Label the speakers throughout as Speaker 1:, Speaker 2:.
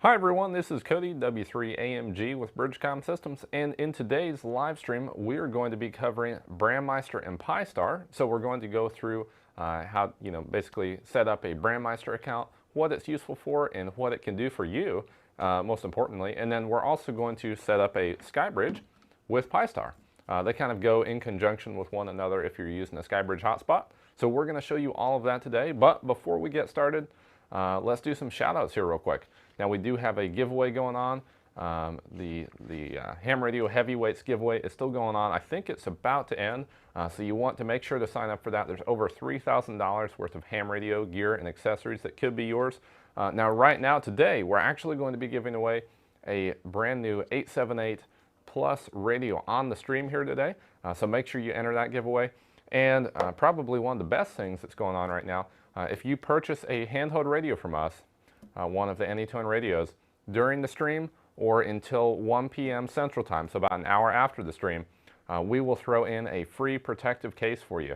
Speaker 1: Hi everyone, this is Cody W3AMG with BridgeCom Systems, and in today's live stream we are going to be covering BrandMeister and Pi-Star. So we're going to go through how basically set up a BrandMeister account, what it's useful for, and what it can do for you, most importantly. And then we're also going to set up a SkyBridge with Pi-Star. They kind of go in conjunction with one another if you're using a SkyBridge hotspot. So we're going to show you all of that today. But before we get started, let's do some shout outs here real quick. Now we do have a giveaway going on. The ham radio heavyweights giveaway is still going on. I think it's about to end, so you want to make sure to sign up for that. There's over $3,000 worth of ham radio gear and accessories that could be yours. Now right now today we're actually going to be giving away a brand new 878 Plus radio on the stream here today, so make sure you enter that giveaway. And probably one of the best things that's going on right now, if you purchase a handheld radio from us, one of the AnyTone radios, during the stream or until 1 p.m. Central Time, so about an hour after the stream, we will throw in a free protective case for you.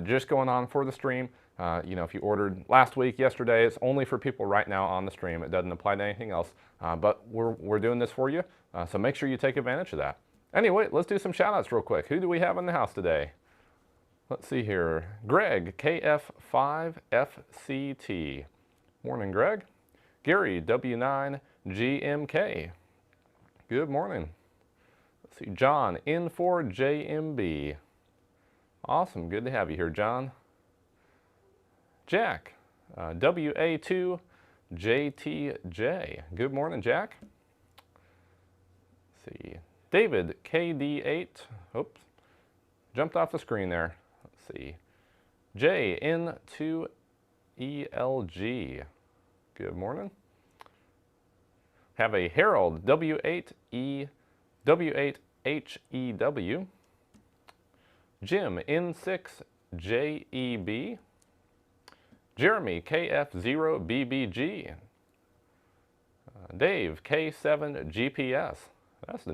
Speaker 1: Just going on for the stream. If you ordered last week, yesterday, it's only for people right now on the stream. It doesn't apply to anything else, but we're doing this for you, so make sure you take advantage of that. Anyway, let's do some shout outs real quick. Who do we have in the house today? Let's see here. Greg, KF5FCT. Morning, Greg. Gary, W9GMK. Good morning. Let's see, John, N4JMB. Awesome, good to have you here, John. Jack, WA2JTJ. Good morning, Jack. Let's see, David, KD8. Oops, jumped off the screen there. Let's see, JN2ELG. Good morning. Have a Harold, W8HEW. Jim, N6JEB. Jeremy, KF0BBG. Dave, K7GPS. That's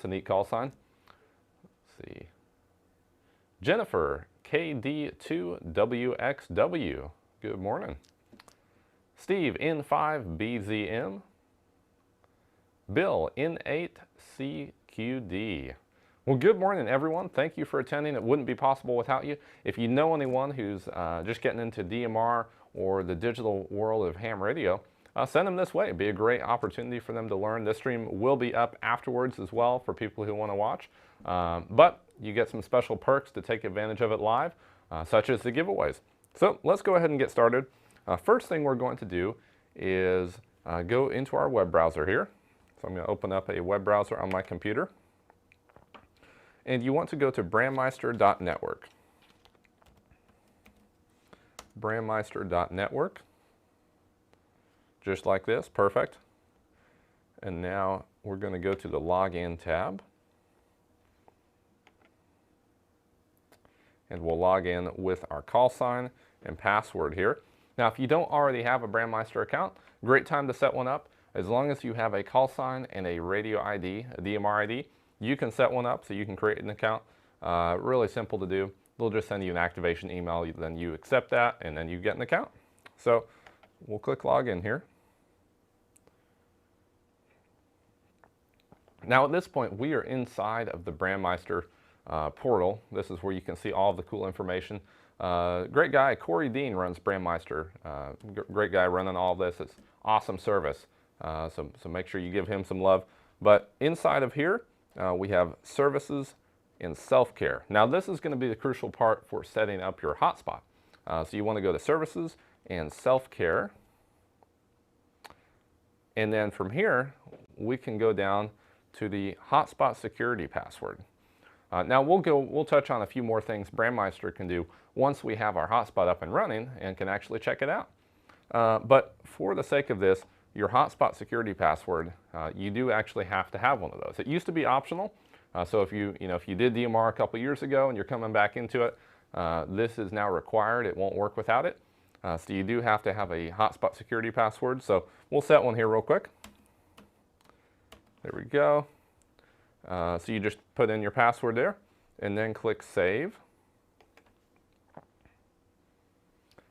Speaker 1: a neat call sign. Let's see. Jennifer, KD2WXW. Good morning. Steve, N5BZM. Bill, N8CQD. Well, good morning, everyone. Thank you for attending. It wouldn't be possible without you. If you know anyone who's just getting into DMR or the digital world of ham radio, send them this way. It'd be a great opportunity for them to learn. This stream will be up afterwards as well for people who want to watch. But you get some special perks to take advantage of it live, such as the giveaways. So let's go ahead and get started. First thing we're going to do is go into our web browser here. So I'm going to open up a web browser on my computer. And you want to go to BrandMeister.network. BrandMeister.network. Just like this, perfect. And now we're going to go to the Login tab. And we'll log in with our call sign and password here. Now, if you don't already have a BrandMeister account, great time to set one up. As long as you have a call sign and a radio ID, a DMR ID, you can set one up so you can create an account. Really simple to do. They'll just send you an activation email, then you accept that, and then you get an account. So we'll click login here. Now at this point, we are inside of the BrandMeister portal. This is where you can see all of the cool information. Great guy, Corey Dean runs BrandMeister. Great guy running all this. It's awesome service. So make sure you give him some love. But inside of here, we have services and self-care. Now this is going to be the crucial part for setting up your hotspot. So you want to go to services and self-care. And then from here, we can go down to the hotspot security password. Now we'll touch on a few more things BrandMeister can do once we have our hotspot up and running and can actually check it out. But for the sake of this, your hotspot security password, you do actually have to have one of those. It used to be optional, so if you did DMR a couple years ago and you're coming back into it, this is now required. It won't work without it. So you do have to have a hotspot security password. So we'll set one here real quick. There we go. So you just put in your password there and then click save.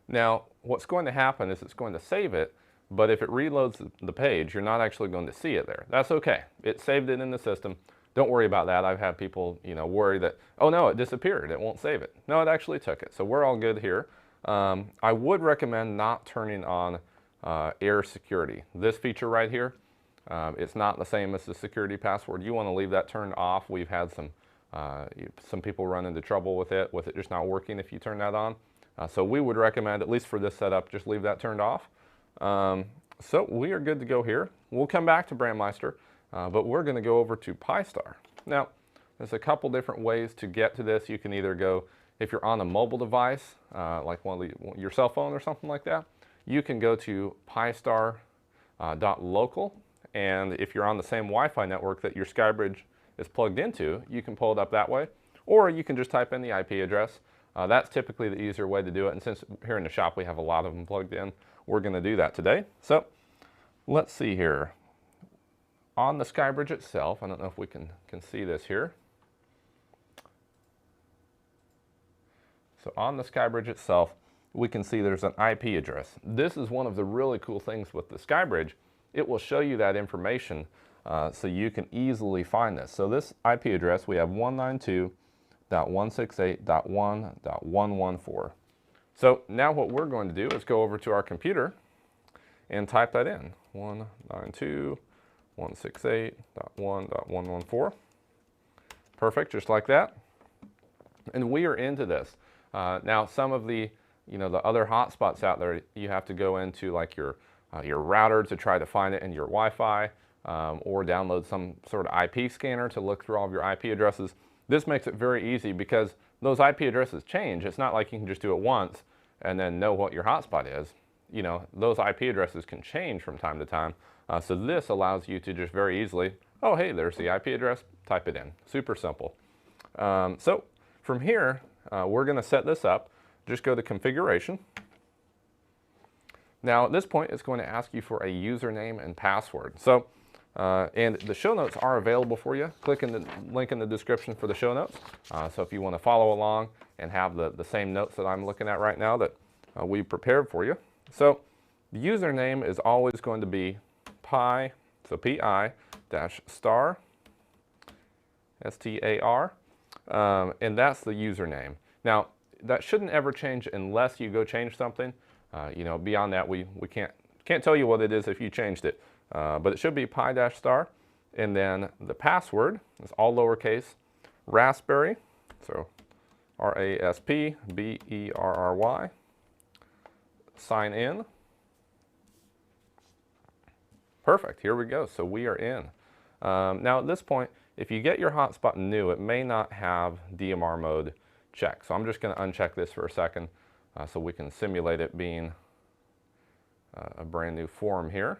Speaker 1: Now, what's going to happen is it's going to save it, but if it reloads the page, you're not actually going to see it there. That's okay. It saved it in the system. Don't worry about that. I've had people, worry that, oh no, it disappeared. It won't save it. No, it actually took it. So we're all good here. I would recommend not turning on error security. This feature right here, it's not the same as the security password. You want to leave that turned off. We've had some people run into trouble with it just not working if you turn that on. So we would recommend, at least for this setup, just leave that turned off. So we are good to go here. We'll come back to BrandMeister, but we're going to go over to Pi-Star. Now, there's a couple different ways to get to this. You can either go, if you're on a mobile device, like your cell phone or something like that, you can go to pistar.local, and if you're on the same Wi-Fi network that your SkyBridge is plugged into, you can pull it up that way, or you can just type in the IP address. That's typically the easier way to do it, and since here in the shop we have a lot of them plugged in, we're going to do that today. So let's see here. On the SkyBridge itself, I don't know if we can see this here. So on the SkyBridge itself, we can see there's an IP address. This is one of the really cool things with the SkyBridge. It will show you that information so you can easily find this. So this IP address, we have 192.168.1.114. So now what we're going to do is go over to our computer and type that in. 192.168.1.114. Perfect, just like that. And we are into this. Now some of the the other hotspots out there, you have to go into like your router to try to find it in your Wi-Fi, or download some sort of IP scanner to look through all of your IP addresses. This makes it very easy because those IP addresses change. It's not like you can just do it once and then know what your hotspot is. Those IP addresses can change from time to time. So this allows you to just very easily, oh hey, there's the IP address, type it in. Super simple. So from here, we're going to set this up. Just go to configuration. Now at this point, it's going to ask you for a username and password. So, and the show notes are available for you. Click in the link in the description for the show notes. So if you want to follow along and have the same notes that I'm looking at right now that we prepared for you. So the username is always going to be pi, so pi-star, S-T-A-R, and that's the username. Now, that shouldn't ever change unless you go change something. Beyond that, we can't tell you what it is if you changed it. But it should be pi-star, and then the password is all lowercase, raspberry, so R-A-S-P-B-E-R-R-Y, sign in. Perfect, here we go, so we are in. Now at this point, if you get your hotspot new, it may not have DMR mode checked. So I'm just going to uncheck this for a second so we can simulate it being a brand new form here.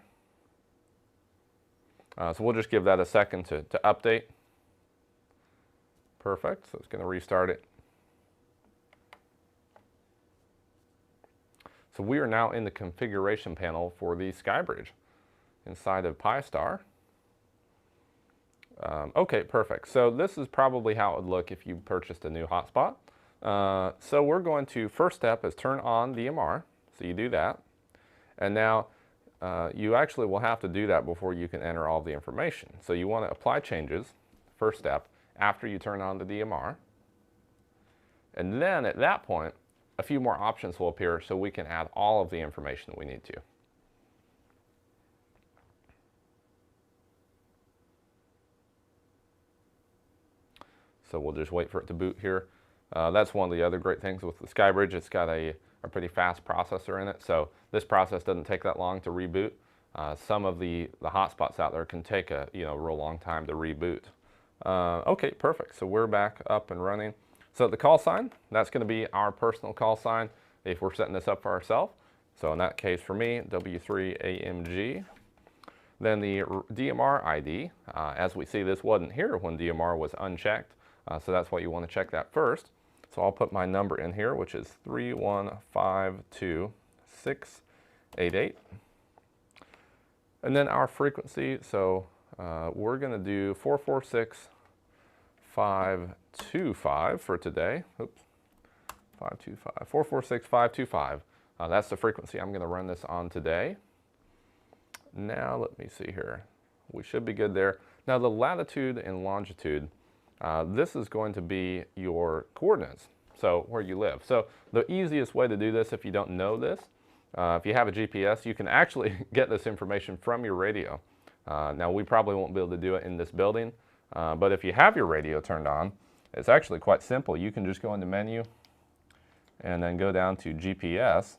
Speaker 1: So we'll just give that a second to update. Perfect, so it's going to restart it. So we are now in the configuration panel for the SkyBridge inside of Pi-Star. Okay, perfect. So this is probably how it would look if you purchased a new hotspot. So we're going to, first step is turn on DMR. So you do that. And now you actually will have to do that before you can enter all the information. So you want to apply changes, first step, after you turn on the DMR. And then at that point, a few more options will appear so we can add all of the information that we need to. So we'll just wait for it to boot here. That's one of the other great things with the SkyBridge. It's got a pretty fast processor in it, so this process doesn't take that long to reboot. Some of the hotspots out there can take a real long time to reboot. Okay, perfect. So we're back up and running. So the call sign, that's going to be our personal call sign if we're setting this up for ourselves. So in that case for me, W3AMG. Then the DMR ID, as we see, this wasn't here when DMR was unchecked. So that's why you want to check that first. So I'll put my number in here, which is 3152688. And then our frequency, so we're going to do 446525 for today. Oops, 446,525. That's the frequency I'm going to run this on today. Now let me see here. We should be good there. Now the latitude and longitude, this is going to be your coordinates, so where you live. So the easiest way to do this, if you don't know this, if you have a GPS, you can actually get this information from your radio. Now we probably won't be able to do it in this building, but if you have your radio turned on, it's actually quite simple. You can just go into menu and then go down to GPS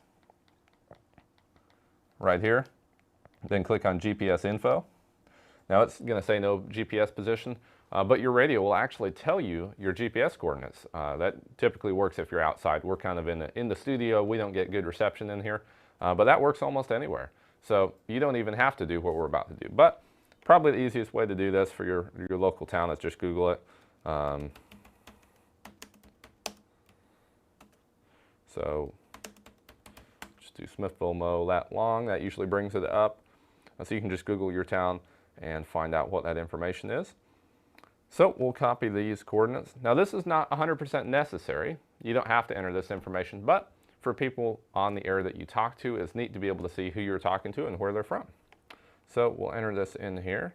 Speaker 1: right here, then click on GPS info. Now it's going to say no GPS position, but your radio will actually tell you your GPS coordinates. That typically works if you're outside. We're kind of in the studio. We don't get good reception in here, but that works almost anywhere. So you don't even have to do what we're about to do. But probably the easiest way to do this for your local town is just Google it. So just do Smithville, Mo, that long. That usually brings it up. So you can just Google your town and find out what that information is. So we'll copy these coordinates. Now this is not 100% necessary. You don't have to enter this information, but for people on the area that you talk to, it's neat to be able to see who you're talking to and where they're from. So we'll enter this in here.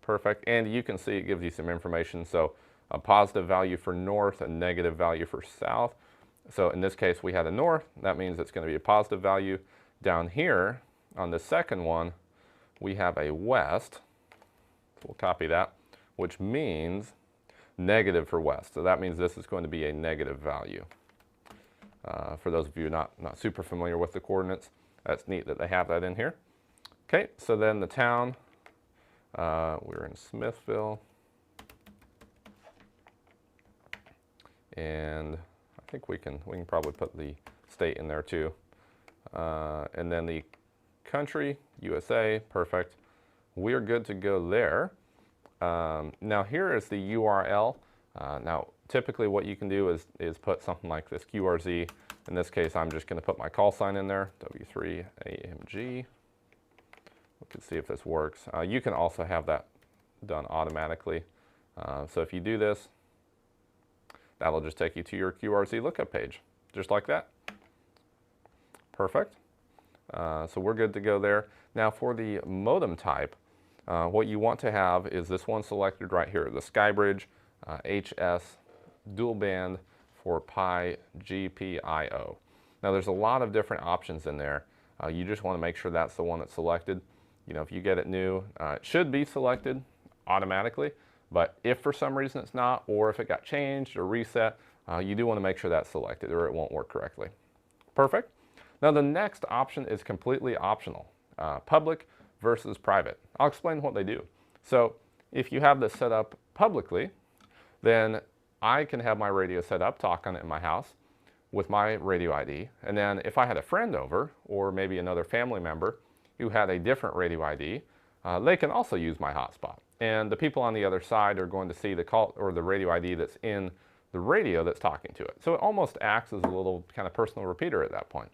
Speaker 1: Perfect. And you can see it gives you some information. So a positive value for north, a negative value for south. So in this case, we had a north. That means it's going to be a positive value. Down here on the second one, we have a west. So we'll copy that, which means negative for west. So that means this is going to be a negative value. For those of you not super familiar with the coordinates, that's neat that they have that in here. Okay, so then the town, we're in Smithville. And I think we can probably put the state in there too. And then the country, USA, perfect. We are good to go there. Now here is the URL. Now typically what you can do is put something like this, QRZ. In this case, I'm just going to put my call sign in there, W3AMG. We can see if this works. You can also have that done automatically. So if you do this, that'll just take you to your QRZ lookup page, just like that. Perfect. So we're good to go there. Now for the modem type, what you want to have is this one selected right here, the SkyBridge HS dual band for Pi GPIO. Now there's a lot of different options in there. You just want to make sure that's the one that's selected. You know, if you get it new, it should be selected automatically, but if for some reason it's not, or if it got changed or reset, you do want to make sure that's selected or it won't work correctly. Perfect. Now the next option is completely optional, public versus private. I'll explain what they do. So if you have this set up publicly, then I can have my radio set up, talk on it in my house with my radio ID. And then if I had a friend over, or maybe another family member who had a different radio ID, they can also use my hotspot. And the people on the other side are going to see the call or the radio ID that's in the radio that's talking to it. So it almost acts as a little kind of personal repeater at that point.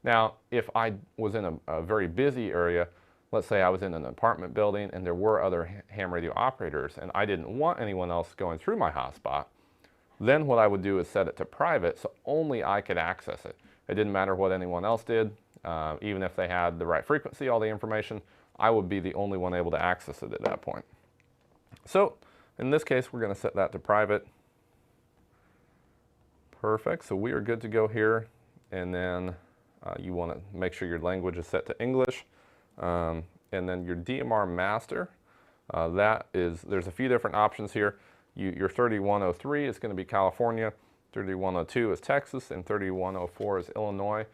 Speaker 1: Now, if I was in a very busy area, let's say I was in an apartment building and there were other ham radio operators and I didn't want anyone else going through my hotspot, then what I would do is set it to private so only I could access it. It didn't matter what anyone else did. Even if they had the right frequency, all the information, I would be the only one able to access it at that point. So in this case, we're going to set that to private. Perfect. So we are good to go here. And then you want to make sure your language is set to English. And then your DMR master, there's a few different options here. Your 3103 is going to be California, 3102 is Texas, and 3104 is Illinois.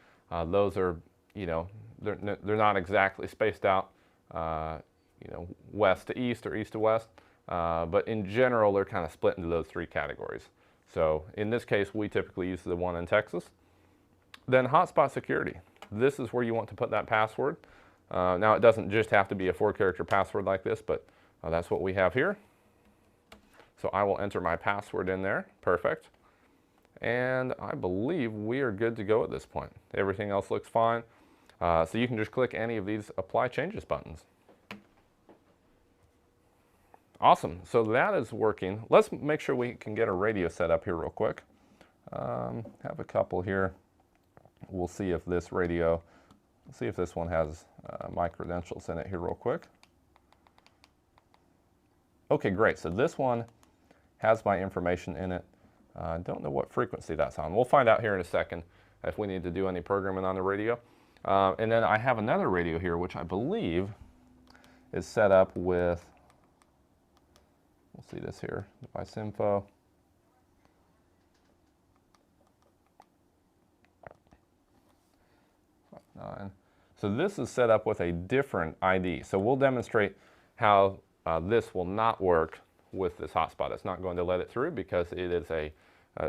Speaker 1: Those are, you know, they're not exactly spaced out, you know, west to east or east to west, but in general, they're kind of split into those three categories. So in this case, we typically use the one in Texas. Then hotspot security. This is where you want to put that password. Now it doesn't just have to be a 4-character password like this, but that's what we have here. So I will enter my password in there. Perfect. And I believe we are good to go at this point. Everything else looks fine. So you can just click any of these apply changes buttons. Awesome. So that is working. Let's make sure we can get a radio set up here real quick. Have a couple here. We'll see if this radio Let's see if this one has my credentials in it here real quick. Okay, great. So this one has my information in it. I don't know what frequency that's on. We'll find out here in a second if we need to do any programming on the radio. And then I have another radio here, which I believe is set up with, we'll see this here, device info. So this is set up with a different ID. So we'll demonstrate how this will not work with this hotspot. It's not going to let it through because it is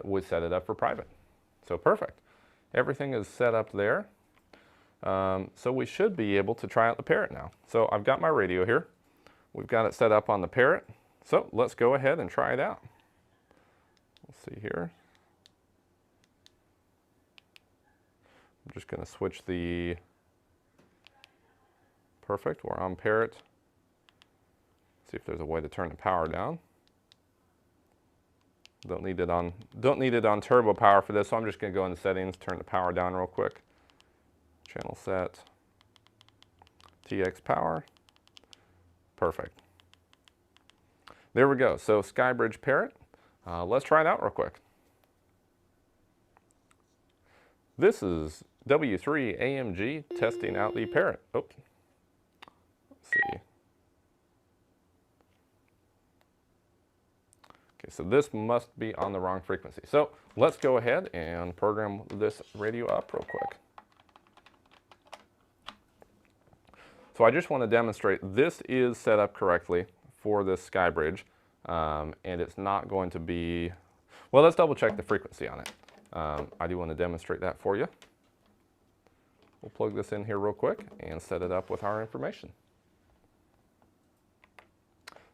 Speaker 1: we set it up for private. So perfect. Everything is set up there. So we should be able to try out the Parrot now. So I've got my radio here. We've got it set up on the Parrot. So let's go ahead and try it out. Let's see here. I'm just going to switch the, perfect, we're on Parrot. See if there's a way to turn the power down. Don't need it on turbo power for this, so I'm just going to go into settings, turn the power down real quick. Channel set, TX power, perfect. There we go, so SkyBridge Parrot. Let's try it out real quick. This is W3AMG testing out the Parrot. Oh, let's see. Okay, so this must be on the wrong frequency. So let's go ahead and program this radio up real quick. So I just want to demonstrate this is set up correctly for this SkyBridge, and it's not going to be, well, let's double check the frequency on it. I do want to demonstrate that for you. We'll plug this in here real quick and set it up with our information.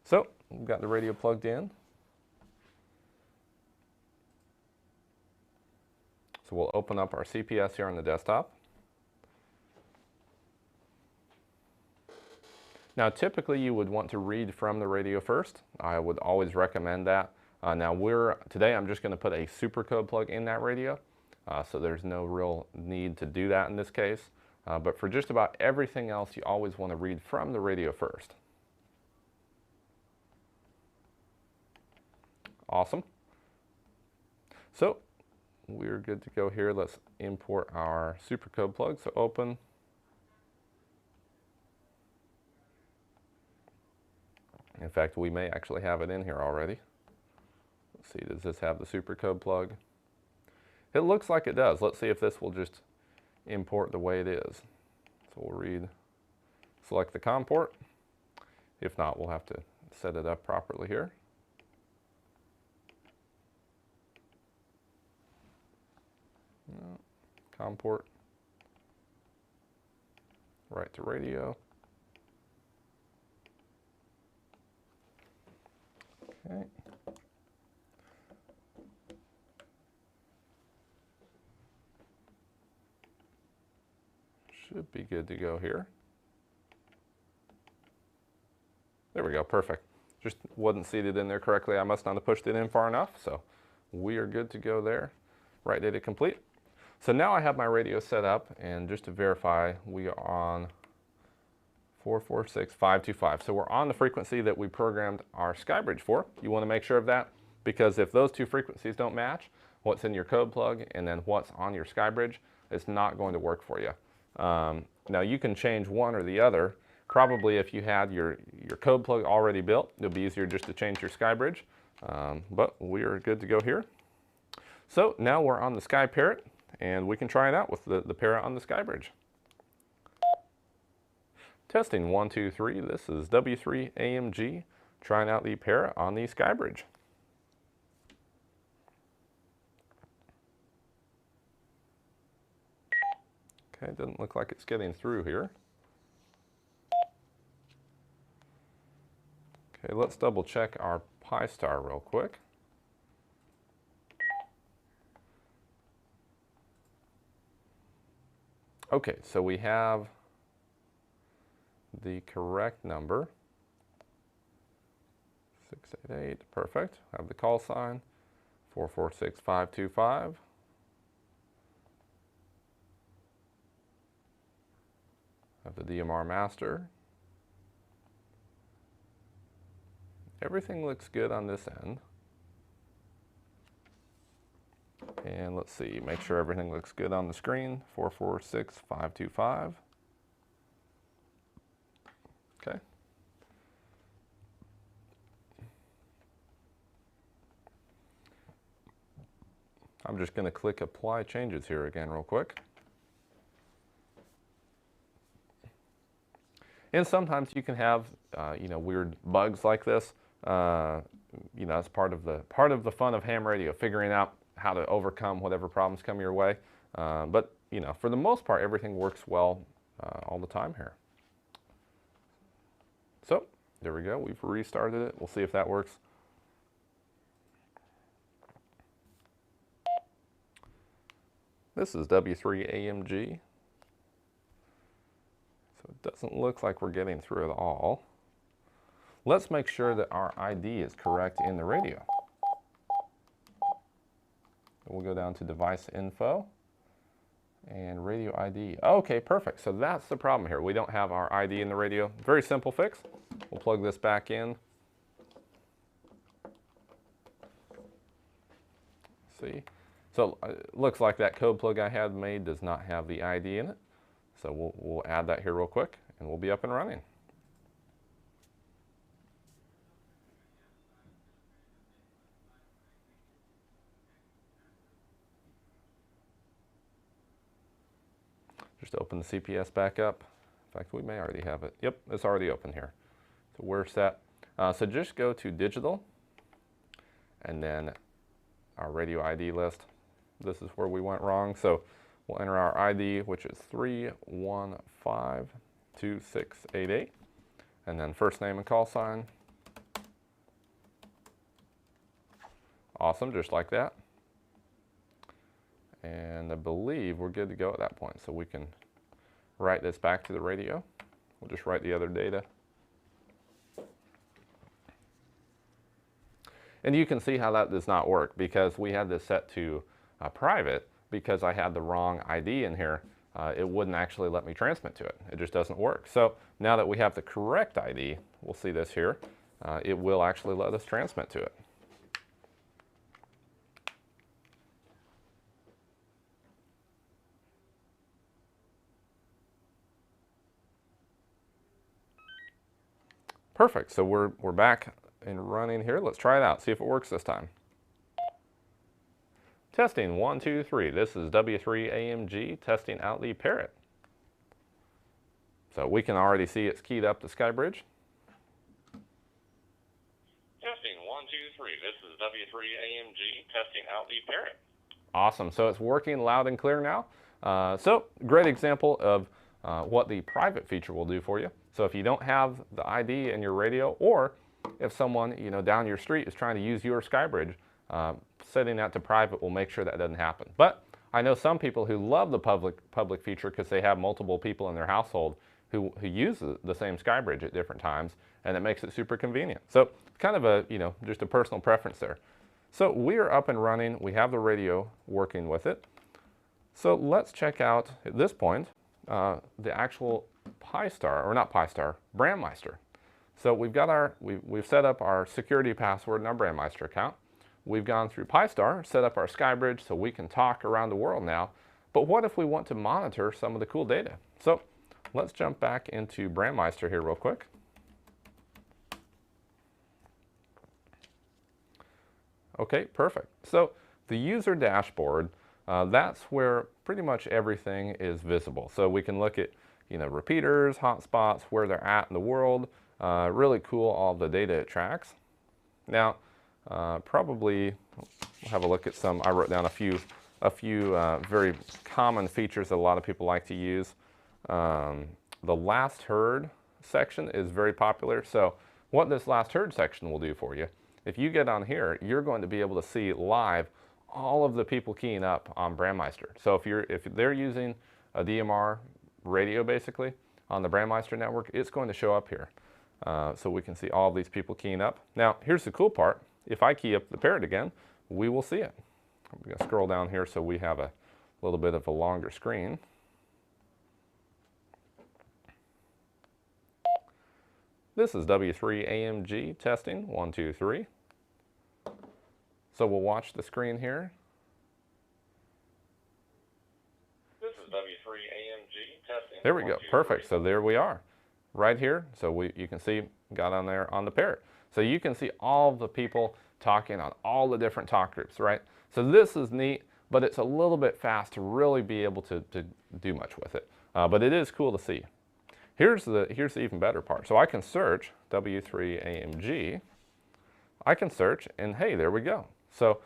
Speaker 1: So we've got the radio plugged in. So we'll open up our CPS here on the desktop. Now typically you would want to read from the radio first. I would always recommend that. Today I'm just going to put a supercode plug in that radio, so there's no real need to do that in this case. But for just about everything else, you always want to read from the radio first. Awesome. So we're good to go here. Let's import our supercode plug. So open. In fact, we may actually have it in here already. Let's see, does this have the supercode plug? It looks like it does. Let's see if this will just import the way it is. So we'll select the COM port. If not, we'll have to set it up properly here. No, COM port. Right to radio. Okay. Should be good to go here. There we go, perfect. Just wasn't seated in there correctly. I must not have pushed it in far enough, so we are good to go there. Write data complete. So now I have my radio set up, and just to verify, we are on 446.525. So we're on the frequency that we programmed our SkyBridge for. You want to make sure of that, because if those two frequencies don't match, what's in your code plug and then what's on your SkyBridge, it's not going to work for you. Now you can change one or the other. Probably if you had your code plug already built, it'll be easier just to change your SkyBridge. But we are good to go here. So now we're on the Sky Parrot, and we can try it out with the Parrot on the SkyBridge. Testing 1, 2, 3. This is W3AMG trying out the Parrot on the SkyBridge. Okay, doesn't look like it's getting through here. Okay, let's double check our Pi Star real quick. Okay, so we have the correct number. 688, perfect. Have the call sign, 446.525. Have the DMR master. Everything looks good on this end. And let's see, make sure everything looks good on the screen. 446525. Okay. I'm just going to click apply changes here again real quick. And sometimes you can have, weird bugs like this. That's part of the fun of ham radio, figuring out how to overcome whatever problems come your way. But for the most part, everything works well all the time here. So there we go. We've restarted it. We'll see if that works. This is W3AMG. So it doesn't look like we're getting through at all. Let's make sure that our ID is correct in the radio. We'll go down to device info and radio ID. Okay, perfect. So that's the problem here. We don't have our ID in the radio. Very simple fix. We'll plug this back in. See? So it looks like that code plug I had made does not have the ID in it. So we'll add that here real quick and we'll be up and running. Just open the CPS back up. In fact, we may already have it. Yep, it's already open here. So we're set. So just go to digital and then our radio ID list. This is where we went wrong. So we'll enter our ID, which is 3152688. And then first name and call sign. Awesome, just like that. And I believe we're good to go at that point. So we can write this back to the radio. We'll just write the other data. And you can see how that does not work because we had this set to private because I had the wrong ID in here. It wouldn't actually let me transmit to it. It just doesn't work. So now that we have the correct ID, we'll see this here, it will actually let us transmit to it. Perfect, so we're back and running here. Let's try it out, see if it works this time. Testing 1, 2, 3. This is W3AMG testing out the Parrot. So we can already see it's keyed up to SkyBridge.
Speaker 2: Testing 1, 2, 3. This is W3AMG testing out the Parrot.
Speaker 1: Awesome, so it's working loud and clear now. So great example of what the private feature will do for you. So if you don't have the ID in your radio, or if someone down your street is trying to use your SkyBridge, setting that to private will make sure that doesn't happen. But I know some people who love the public feature because they have multiple people in their household who use the same SkyBridge at different times, and it makes it super convenient. So kind of a just a personal preference there. So we are up and running. We have the radio working with it. So let's check out at this point the actual BrandMeister. So we've got we've set up our security password in our BrandMeister account. We've gone through Pi-Star, set up our SkyBridge so we can talk around the world now. But what if we want to monitor some of the cool data? So let's jump back into BrandMeister here real quick. Okay, perfect. So the user dashboard, that's where pretty much everything is visible. So we can look at repeaters, hotspots, where they're at in the world. Really cool, all the data it tracks. Now, probably we'll have a look at some. I wrote down a few very common features that a lot of people like to use. The last heard section is very popular. So what this last heard section will do for you, if you get on here, you're going to be able to see live all of the people keying up on BrandMeister. So if they're using a DMR radio basically on the BrandMeister network, it's going to show up here. So we can see all of these people keying up. Now here's the cool part. If I key up the Parrot again, we will see it. I'm going to scroll down here so we have a little bit of a longer screen. This is W3AMG testing, 1, 2, 3. So we'll watch the screen here.
Speaker 2: This is W3AMG testing.
Speaker 1: There we go,
Speaker 2: 1, 2,
Speaker 1: perfect.
Speaker 2: 3.
Speaker 1: So there we are, right here. So you can see, got on there on the parrot. So you can see all the people talking on all the different talk groups, right? So this is neat, but it's a little bit fast to really be able to do much with it. But it is cool to see. Here's the even better part. So I can search W3AMG. I can search, and hey, there we go. So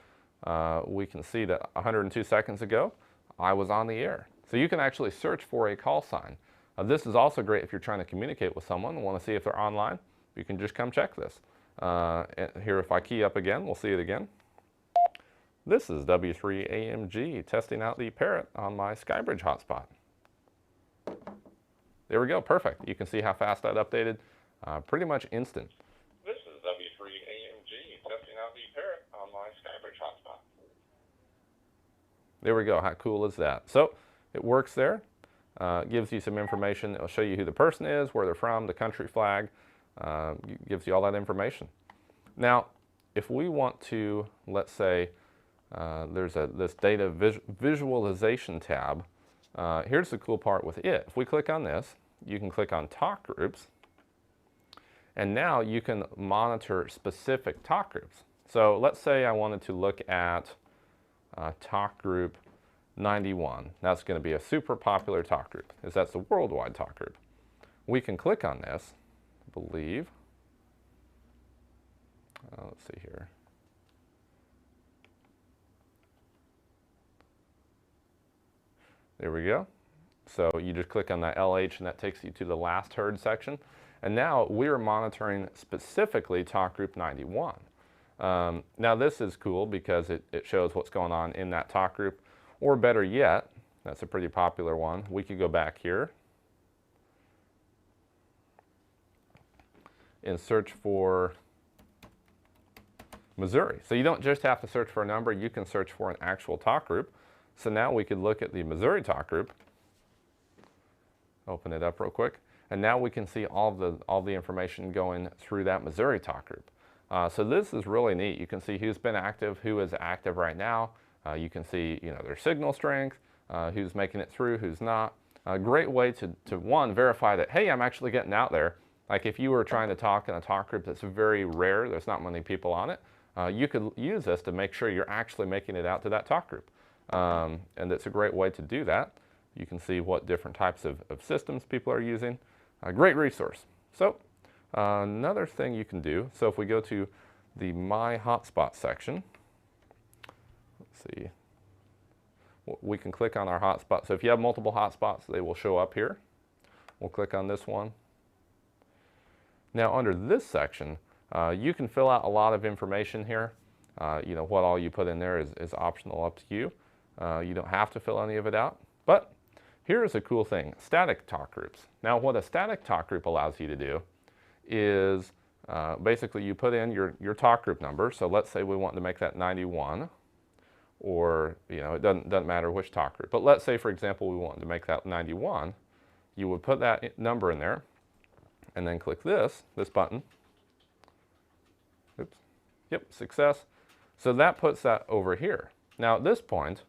Speaker 1: we can see that 102 seconds ago, I was on the air. So you can actually search for a call sign. This is also great if you're trying to communicate with someone and want to see if they're online. You can just come check this. And here, if I key up again, we'll see it again. This is W3AMG testing out the parrot on my SkyBridge hotspot. There we go, perfect. You can see how fast that updated, pretty much instant.
Speaker 2: This is W3AMG testing out the parrot on my SkyBridge hotspot.
Speaker 1: There we go, how cool is that? So it works there, gives you some information. It'll show you who the person is, where they're from, the country flag, gives you all that information. Now, if we want to, let's say, there's this data visualization tab. Here's the cool part with it. If we click on this, you can click on talk groups, and now you can monitor specific talk groups. So let's say I wanted to look at talk group 91. That's going to be a super popular talk group, because that's the worldwide talk group. We can click on this, I believe. Let's see here. There we go. So you just click on that LH and that takes you to the last heard section. And now we're monitoring specifically talk group 91. Now this is cool because it shows what's going on in that talk group. Or better yet, that's a pretty popular one, we could go back here and search for Missouri. So you don't just have to search for a number, you can search for an actual talk group. So now we could look at the Missouri talk group, open it up real quick, and now we can see all the information going through that Missouri talk group. So this is really neat. You can see who's been active, who is active right now. You can see, their signal strength, who's making it through, who's not. A great way to one, verify that, hey, I'm actually getting out there. Like if you were trying to talk in a talk group that's very rare, there's not many people on it, you could use this to make sure you're actually making it out to that talk group. And it's a great way to do that. You can see what different types of systems people are using. A great resource. So another thing you can do, so if we go to the My Hotspot section, let's see, we can click on our hotspot. So if you have multiple hotspots, they will show up here. We'll click on this one. Now under this section, you can fill out a lot of information here. What all you put in there is optional, up to you. You don't have to fill any of it out. But here's a cool thing, static talk groups. Now what a static talk group allows you to do is basically you put in your talk group number. So let's say we want to make that 91, or it doesn't matter which talk group. But let's say, for example, we want to make that 91. You would put that number in there and then click this button. Oops. Yep, success. So that puts that over here. Now at this point,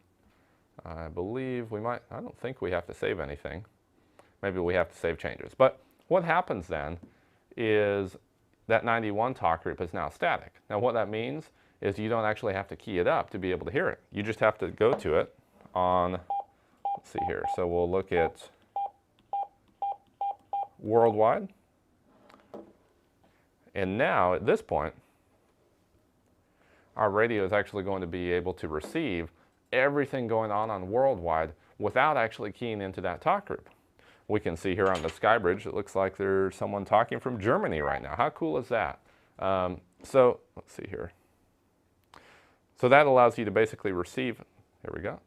Speaker 1: I believe I don't think we have to save anything. Maybe we have to save changes. But what happens then is that 91 talk group is now static. Now what that means is you don't actually have to key it up to be able to hear it. You just have to go to it on, let's see here. So we'll look at worldwide. And now at this point, our radio is actually going to be able to receive everything going on worldwide without actually keying into that talk group. We can see here on the SkyBridge, it looks like there's someone talking from Germany right now. How cool is that? So let's see here. So that allows you to basically receive, here we go.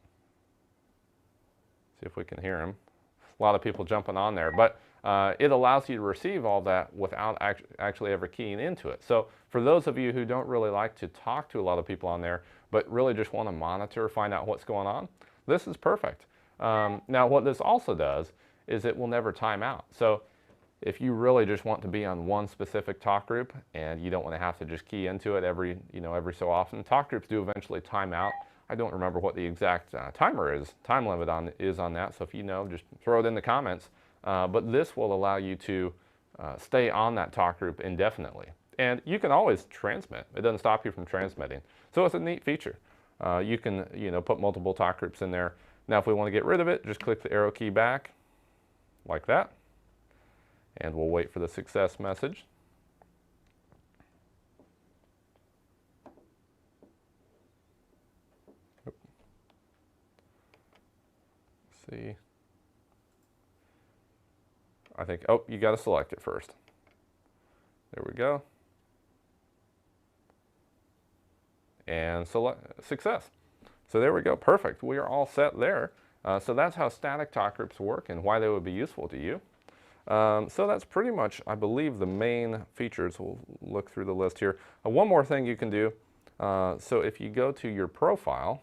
Speaker 1: See if we can hear him. A lot of people jumping on there, but it allows you to receive all that without actually ever keying into it. So for those of you who don't really like to talk to a lot of people on there, but really just want to monitor, find out what's going on, this is perfect. Now what this also does is it will never time out. So if you really just want to be on one specific talk group and you don't want to have to just key into it every so often, talk groups do eventually time out. I don't remember what the exact time limit is on that, so if you know, just throw it in the comments. But this will allow you to stay on that talk group indefinitely. And you can always transmit. It doesn't stop you from transmitting. So it's a neat feature. You can put multiple talk groups in there. Now if we want to get rid of it, just click the arrow key back like that. And we'll wait for the success message. See. I think, oh, you got to select it first. There we go. And select success. So there we go, perfect. We are all set there. So that's how static talk groups work and why they would be useful to you. So that's pretty much, I believe, the main features. We'll look through the list here. One more thing you can do. So if you go to your profile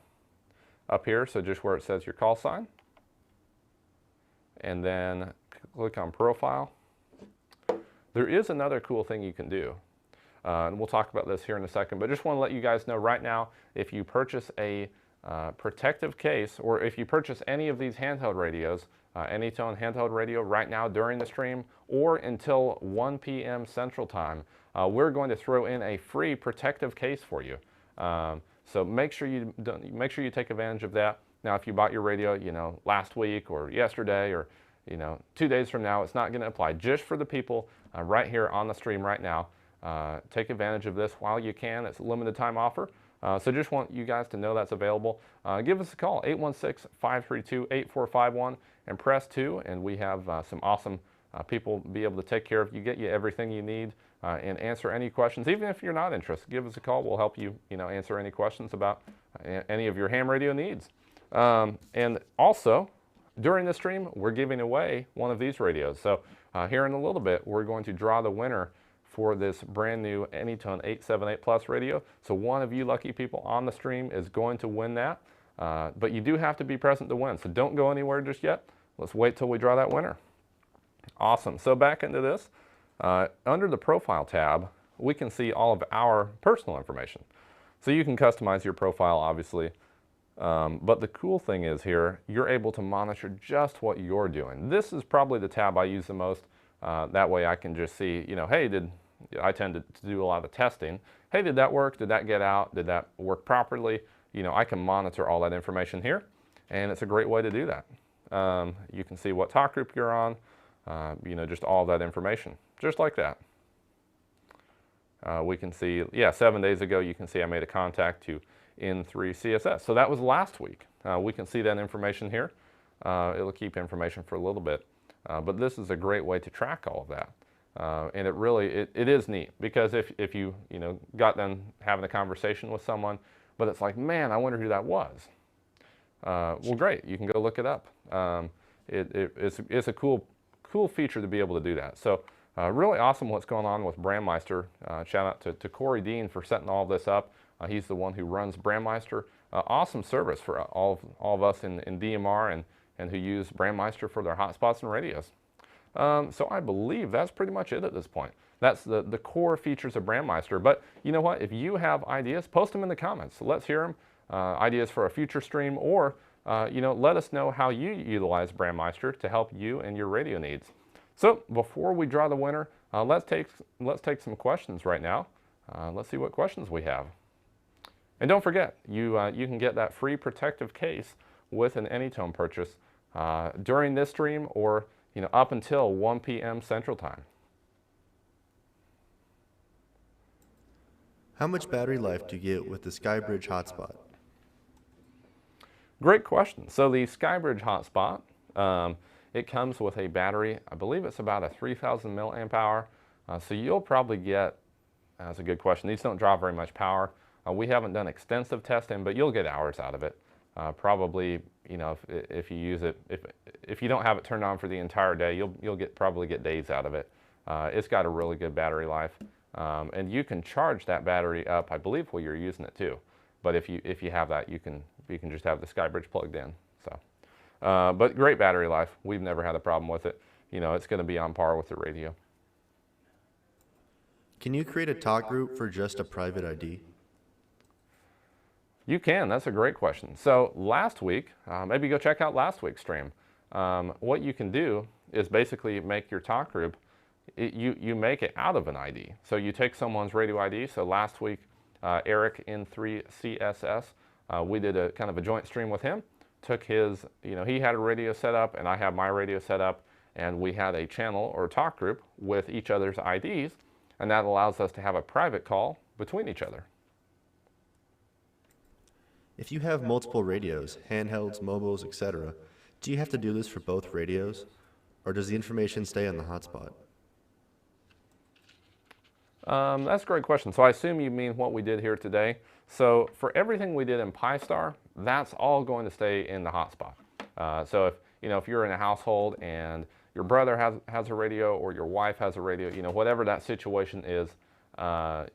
Speaker 1: up here, so just where it says your call sign, and then click on profile, there is another cool thing you can do. And we'll talk about this here in a second, but just want to let you guys know right now, if you purchase a protective case, or if you purchase any of these handheld radios, AnyTone handheld radio right now during the stream, or until 1 p.m. Central Time, we're going to throw in a free protective case for you. So make sure you take advantage of that. Now, if you bought your radio, last week or yesterday or 2 days from now, it's not going to apply. Just for the people right here on the stream right now, take advantage of this while you can. It's a limited time offer. So just want you guys to know that's available. Give us a call, 816-532-8451, and press 2, and we have some awesome people be able to take care of you, get you everything you need, and answer any questions. Even if you're not interested, give us a call. We'll help you, answer any questions about any of your ham radio needs. And also, during the stream, we're giving away one of these radios. So here in a little bit, we're going to draw the winner for this brand new AnyTone 878 Plus radio. So one of you lucky people on the stream is going to win that. But you do have to be present to win. So don't go anywhere just yet. Let's wait till we draw that winner. Awesome. So back into this. Under the profile tab, we can see all of our personal information. So you can customize your profile, obviously. But the cool thing is here, you're able to monitor just what you're doing. This is probably the tab I use the most. That way I can just see, hey, I tend to do a lot of testing. Hey, did that work? Did that get out? Did that work properly? I can monitor all that information here, and it's a great way to do that. You can see what talk group you're on, just all that information, just like that. We can see, 7 days ago, you can see I made a contact to N3CSS. So that was last week. We can see that information here. It'll keep information for a little bit. But this is a great way to track all of that. And it is neat, because if you got done having a conversation with someone, but it's like, man, I wonder who that was. Well, great, you can go look it up. It's a cool feature to be able to do that. So really awesome what's going on with BrandMeister. Shout out to Corey Dean for setting all of this up. He's the one who runs BrandMeister. Awesome service for all of us in DMR and who use BrandMeister for their hotspots and radios. So I believe that's pretty much it at this point. That's the core features of BrandMeister. But you know what? If you have ideas, post them in the comments. Let's hear them. Ideas for a future stream, or let us know how you utilize BrandMeister to help you and your radio needs. So before we draw the winner, let's take some questions right now. Let's see what questions we have. And don't forget, you can get that free protective case with an AnyTone purchase during this stream, or up until 1 p.m. Central Time.
Speaker 3: How much battery life do you get with the SkyBridge hotspot?
Speaker 1: Great question. So the SkyBridge hotspot, it comes with a battery. I believe it's about a 3,000 milliamp hour. So you'll probably get, that's a good question. These don't draw very much power. We haven't done extensive testing, but you'll get hours out of it. Probably, if you use it, if you don't have it turned on for the entire day, you'll probably get days out of it. It's got a really good battery life, and you can charge that battery up, I believe, while you're using it too. But if you have that, you can just have the SkyBridge plugged in. So, but great battery life. We've never had a problem with it. it's going to be on par with the radio.
Speaker 3: Can you create a talk group for just a private ID?
Speaker 1: You can. That's a great question. So last week, maybe go check out last week's stream. What you can do is basically make your talk group, you make it out of an ID. So you take someone's radio ID. So last week, Eric in 3CSS, we did a kind of a joint stream with him. Took his, he had a radio set up and I have my radio set up, and we had a channel or a talk group with each other's IDs, and that allows us to have a private call between each other.
Speaker 3: If you have multiple radios, handhelds, mobiles, etc., do you have to do this for both radios, or does the information stay on the hotspot?
Speaker 1: That's a great question. So I assume you mean what we did here today. So for everything we did in Pi-Star, that's all going to stay in the hotspot. So if you're in a household and your brother has a radio or your wife has a radio, whatever that situation is,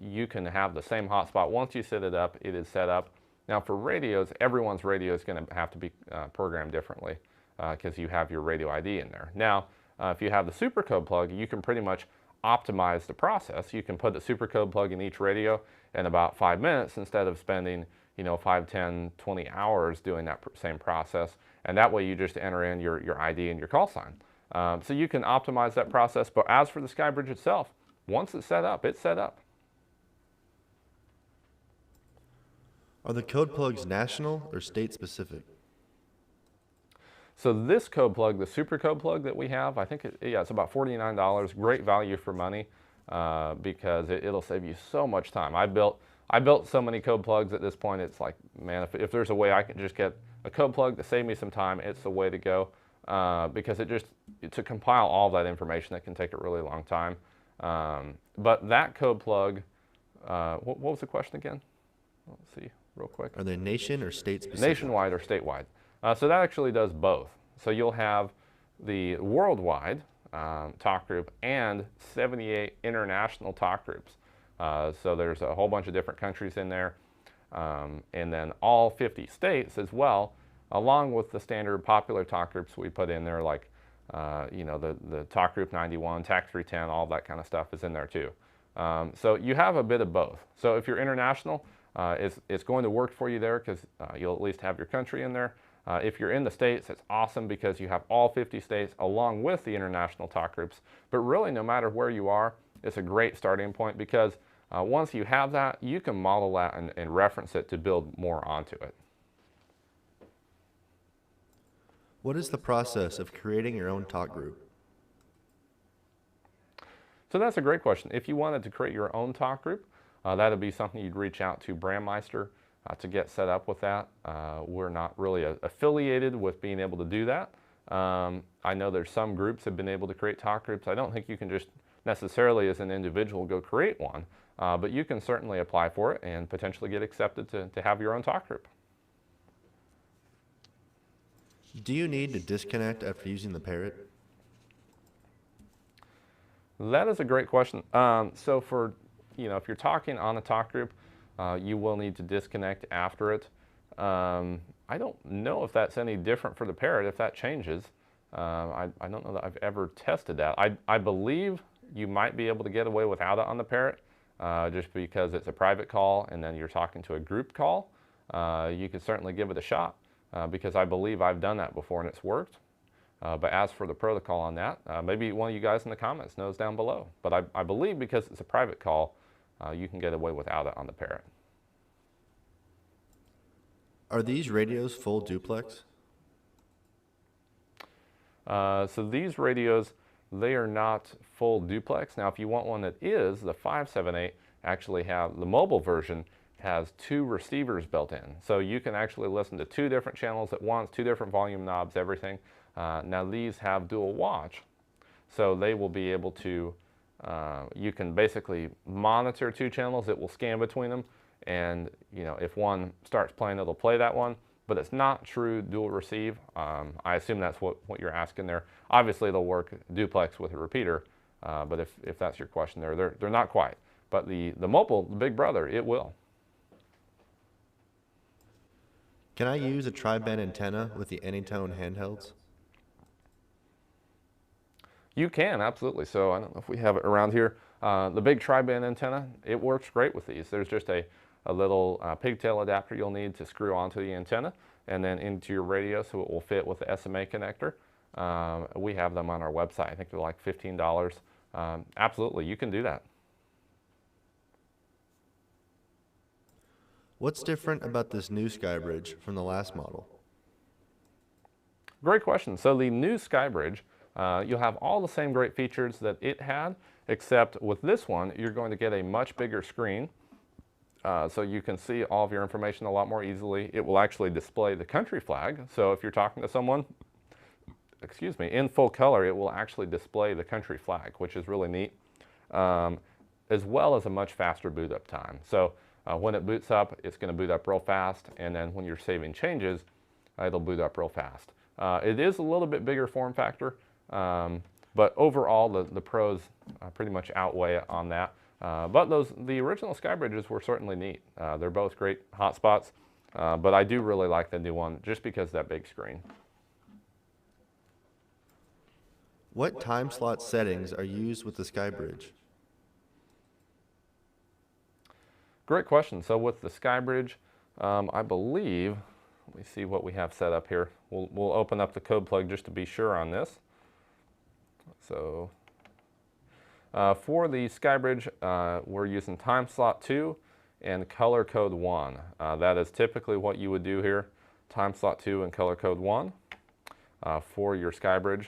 Speaker 1: you can have the same hotspot. Once you set it up, it is set up. Now for radios, everyone's radio is going to have to be programmed differently because you have your radio ID in there. Now, if you have the supercode plug, you can pretty much optimize the process. You can put the supercode plug in each radio in about 5 minutes instead of spending 5, 10, 20 hours doing that same process. And that way you just enter in your ID and your call sign. So you can optimize that process. But as for the SkyBridge itself, once it's set up, it's set up.
Speaker 3: Are the code plugs national or state specific?
Speaker 1: So this code plug, the super code plug that we have, I think it's about $49. Great value for money because it'll save you so much time. I built so many code plugs at this point. It's like, man, if there's a way I can just get a code plug to save me some time, it's the way to go because to compile all of that information, it can take a really long time. But that code plug, what was the question again? Let's see real quick.
Speaker 3: Are they nation or state specific?
Speaker 1: Nationwide or statewide. So that actually does both. So you'll have the worldwide talk group and 78 international talk groups. So there's a whole bunch of different countries in there. And then all 50 states as well, along with the standard popular talk groups we put in there, like the talk group 91, tax 310, all that kind of stuff is in there too. So you have a bit of both. So if you're international, it's going to work for you there because you'll at least have your country in there. If you're in the States, it's awesome because you have all 50 states along with the international talk groups. But really, no matter where you are, it's a great starting point because once you have that, you can model that and reference it to build more onto it.
Speaker 3: What is the process of creating your own talk group?
Speaker 1: So that's a great question. If you wanted to create your own talk group, that would be something you'd reach out to BrandMeister to get set up with that. We're not really affiliated with being able to do that. I know there's some groups have been able to create talk groups. I don't think you can just necessarily as an individual go create one, but you can certainly apply for it and potentially get accepted to have your own talk group.
Speaker 3: Do you need to disconnect after using the parrot?
Speaker 1: That is a great question. So for, if you're talking on a talk group, you will need to disconnect after it. I don't know if that's any different for the parrot, if that changes. I don't know that I've ever tested that. I believe you might be able to get away without it on the parrot, just because it's a private call and then you're talking to a group call. You could certainly give it a shot because I believe I've done that before and it's worked. But as for the protocol on that, maybe one of you guys in the comments knows down below. But I believe because it's a private call, you can get away without it on the parrot.
Speaker 3: Are these radios full duplex?
Speaker 1: So these radios, they are not full duplex. Now, if you want one that is, the 578 actually have, the mobile version has 2 receivers built in. So you can actually listen to 2 different channels at once, 2 different volume knobs, everything. Now these have dual watch. So they will be able to, you can basically monitor 2 channels. It will scan between them. And if one starts playing, it'll play that one. But it's not true dual receive. I assume that's what you're asking there. Obviously, they'll work duplex with a repeater. But if that's your question there, they're not quite. But the mobile, the big brother, it will.
Speaker 3: Can I use a tri-band antenna with the AnyTone handhelds?
Speaker 1: You can, absolutely. So I don't know if we have it around here. The big tri-band antenna, it works great with these. There's just a little pigtail adapter you'll need to screw onto the antenna and then into your radio so it will fit with the SMA connector. We have them on our website. I think they're like $15. Absolutely, you can do that.
Speaker 3: What's different about this new SkyBridge from the last model?
Speaker 1: Great question. So the new SkyBridge, you'll have all the same great features that it had, except with this one, you're going to get a much bigger screen. So you can see all of your information a lot more easily. It will actually display the country flag. So if you're talking to someone, excuse me, in full color, it will actually display the country flag, which is really neat, as well as a much faster boot up time. So when it boots up, it's going to boot up real fast, and then when you're saving changes, it'll boot up real fast. It is a little bit bigger form factor, but overall the pros pretty much outweigh it on that. But the original SkyBridges were certainly neat. They're both great hotspots, but I do really like the new one just because of that big screen.
Speaker 3: What time slot settings are used with the SkyBridge?
Speaker 1: Great question. So with the SkyBridge, I believe, let me see what we have set up here. We'll open up the code plug just to be sure on this. So for the SkyBridge, we're using time slot 2 and color code 1. That is typically what you would do here, time slot 2 and color code 1 for your SkyBridge,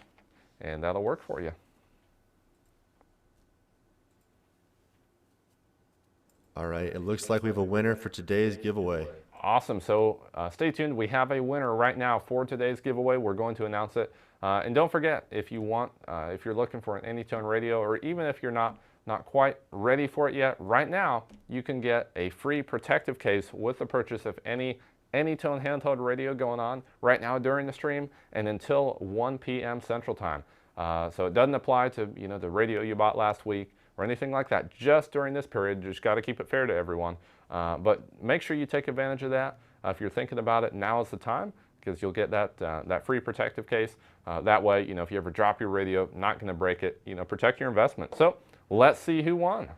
Speaker 1: and that'll work for you.
Speaker 3: All right, it looks like we have a winner for today's giveaway.
Speaker 1: Awesome. So stay tuned. We have a winner right now for today's giveaway. We're going to announce it. And don't forget, if you want, if you're looking for an AnyTone radio, or even if you're not quite ready for it yet, right now you can get a free protective case with the purchase of any AnyTone handheld radio going on right now during the stream and until 1 p.m. Central Time. So it doesn't apply to the radio you bought last week or anything like that. Just during this period, you just got to keep it fair to everyone. But make sure you take advantage of that. If you're thinking about it, now is the time, because you'll get that free protective case. That way, if you ever drop your radio, not going to break it. Protect your investment. So let's see who won.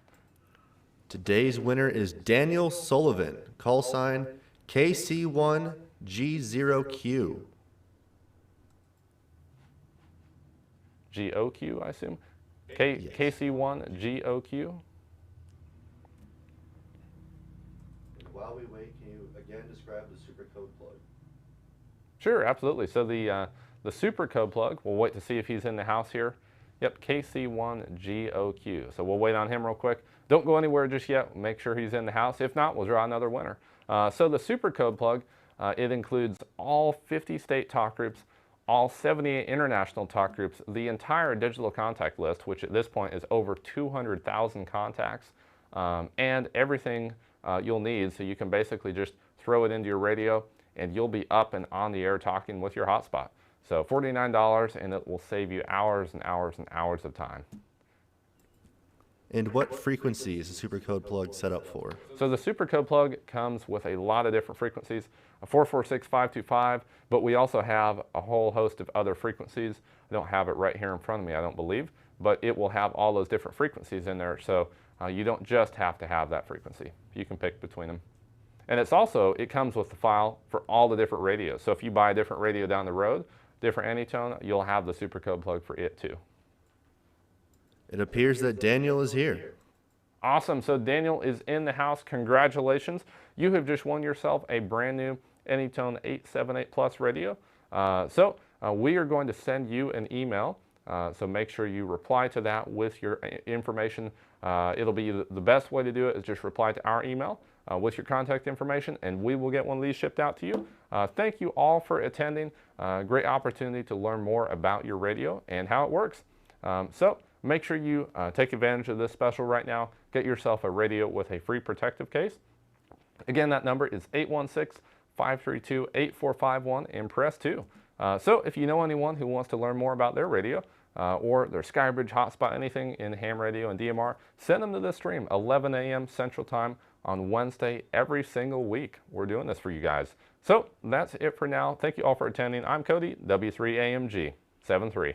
Speaker 3: Today's winner is Daniel Sullivan, call sign KC1G0Q.
Speaker 1: GOQ, I assume? KC1GOQ.
Speaker 3: While we wait, can you again describe the super code plug?
Speaker 1: Sure, absolutely. So the super code plug, we'll wait to see if he's in the house here. Yep, KC1GOQ. So we'll wait on him real quick. Don't go anywhere just yet. Make sure he's in the house. If not, we'll draw another winner. So the super code plug, it includes all 50 state talk groups, all 78 international talk groups, the entire digital contact list, which at this point is over 200,000 contacts, and everything you'll need. So you can basically just throw it into your radio and you'll be up and on the air talking with your hotspot. So $49, and it will save you hours and hours and hours of time.
Speaker 3: And what frequency is the super code plug set up for?
Speaker 1: So the super code plug comes with a lot of different frequencies, a 446, 525, but we also have a whole host of other frequencies. I don't have it right here in front of me, I don't believe, but it will have all those different frequencies in there. So you don't just have to have that frequency. You can pick between them. And it comes with the file for all the different radios. So if you buy a different radio down the road, different AnyTone, you'll have the super code plug for it too.
Speaker 3: It appears that Daniel is here.
Speaker 1: Awesome. So Daniel is in the house. Congratulations. You have just won yourself a brand new AnyTone 878 Plus radio. We are going to send you an email. So make sure you reply to that with your information. It'll be the best way to do it is just reply to our email with your contact information, and we will get one of these shipped out to you. Thank you all for attending. Great opportunity to learn more about your radio and how it works. So make sure you take advantage of this special right now. Get yourself a radio with a free protective case. Again, that number is 816-532-8451 and press 2. So if you know anyone who wants to learn more about their radio or their SkyBridge hotspot, anything in ham radio and DMR, send them to this stream, 11 a.m. Central Time on Wednesday every single week. We're doing this for you guys. So that's it for now. Thank you all for attending. I'm Cody, W3AMG 73.